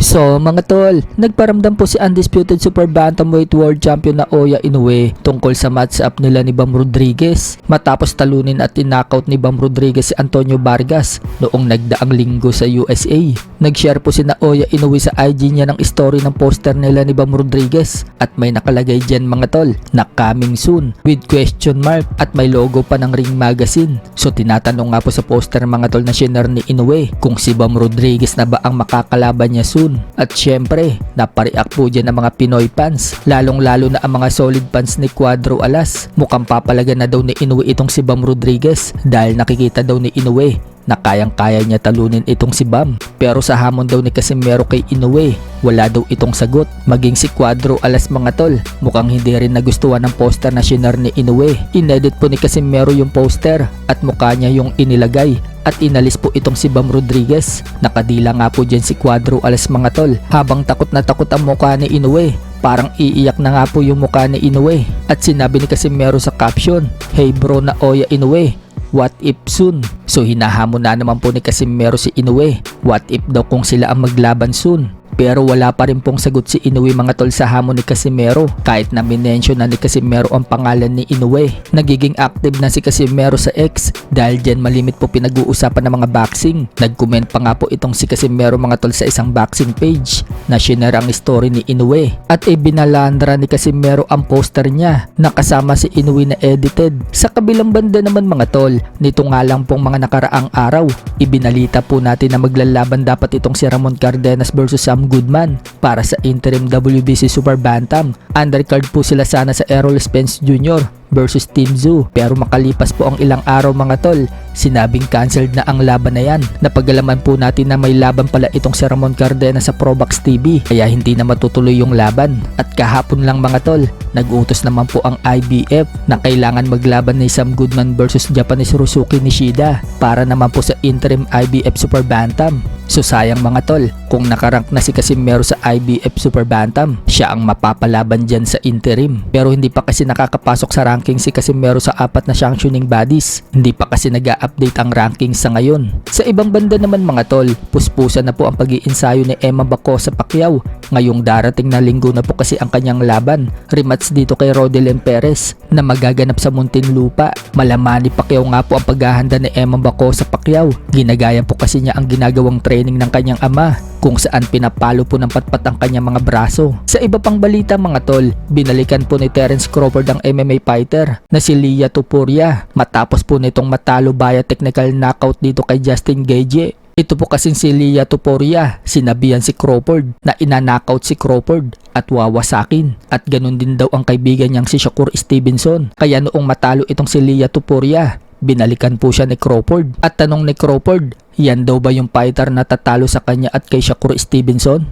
So mga tol, nagparamdam po si undisputed super bantamweight world champion na Oya Inoue tungkol sa match-up nila ni Bam Rodriguez matapos talunin at tinockout ni Bam Rodriguez si Antonio Vargas noong nagdaang linggo sa USA. Nag-share po si na Oya Inoue sa IG niya ng story ng poster nila ni Bam Rodriguez at may nakalagay dyan mga tol na coming soon with question mark at may logo pa ng Ring Magazine. So tinatanong nga po sa poster mga tol na shinare ni Inoue kung si Bam Rodriguez na ba ang makakalaban niya soon. At syempre, napareact po dyan ang mga Pinoy fans, lalong-lalo na ang mga solid fans ni Cuadro Alas. Mukhang papalagan na daw ni Inoue itong si Bam Rodriguez dahil nakikita daw ni Inoue na kayang-kaya niya talunin itong si Bam. Pero sa hamon daw ni Casimero kay Inoue, wala daw itong sagot. Maging si Cuadro Alas mga tol, mukhang hindi rin nagustuhan ng poster na shinare ni Inoue. Inedit po ni Casimero yung poster at mukha niya yung inilagay at inalis po itong si Bam Rodriguez. Nakadila nga po dyan si Cuadro Alas mga tol habang takot na takot ang mukha ni Inoue. Parang iiyak na nga po yung mukha ni Inoue at sinabi ni Casimero sa caption, "Hey bro na Oya Inoue, what if soon?" So hinahamon na naman po ni Casimero si Inoue, what if daw kung sila ang maglaban soon? Pero wala pa rin pong sagot si Inoue mga tol sa hamon ni Casimero kahit na minention na ni Casimero ang pangalan ni Inoue. Nagiging active na si Casimero sa X dahil dyan malimit po pinag-uusapan ng mga boxing. Nag-comment pa nga po itong si Casimero mga tol sa isang boxing page na shinare ang story ni Inoue at ibinalandra ni Casimero ang poster niya na kasama si Inoue na edited. Sa kabilang banda naman mga tol, nito nga lang pong mga nakaraang araw, ibinalita po natin na maglalaban dapat itong si Ramon Cardenas versus Sam Goodman para sa interim WBC Super Bantam. Undercard po sila sana sa Errol Spence Jr. versus Team Zoo, pero makalipas po ang ilang araw mga tol, sinabing cancelled na ang laban na yan. Napagalaman po natin na may laban pala itong si Ramon Cardenas sa Probox TV kaya hindi na matutuloy yung laban. At kahapon lang mga tol, nag-utos naman po ang IBF na kailangan maglaban ni Sam Goodman versus Japanese Ryusuke Nishida para naman po sa interim IBF Super Bantam. So sayang mga tol, kung nakarank na si Casimero sa IBF Super Bantam, siya ang mapapalaban dyan sa interim. Pero hindi pa kasi nakakapasok sa ranking si Casimero sa 4 na sanctioning bodies. Hindi pa kasi nag-a-update ang rankings sa ngayon. Sa ibang banda naman mga tol, puspusan na po ang pag-iinsayo ni Emma Bacosa Pacquiao. Ngayong darating na linggo na po kasi ang kanyang laban. Rematch dito kay Rodelyn Perez na magaganap sa Muntinlupa. Malaman ni Pacquiao nga po ang paghahanda ni Emma Bacosa Pacquiao. Ginagaya po kasi niya ang ginagawang training ng kanyang ama kung saan pinapalo po ng patpat ang kanyang mga braso. Sa iba pang balita mga tol, binalikan po ni Terence Crawford ang MMA fighter na si Lia Topuria matapos po nitong matalo via technical knockout dito kay Justin Gaethje. Ito po kasing si Lia Topuria, sinabihan si Crawford na ina-knockout si Crawford at wawasakin. At ganun din daw ang kaibigan niyang si Shakur Stevenson. Kaya noong matalo itong si Lia Topuria, binalikan po siya ni Crawford. At tanong ni Crawford, yan daw ba yung fighter na tatalo sa kanya at kay Shakur Stevenson?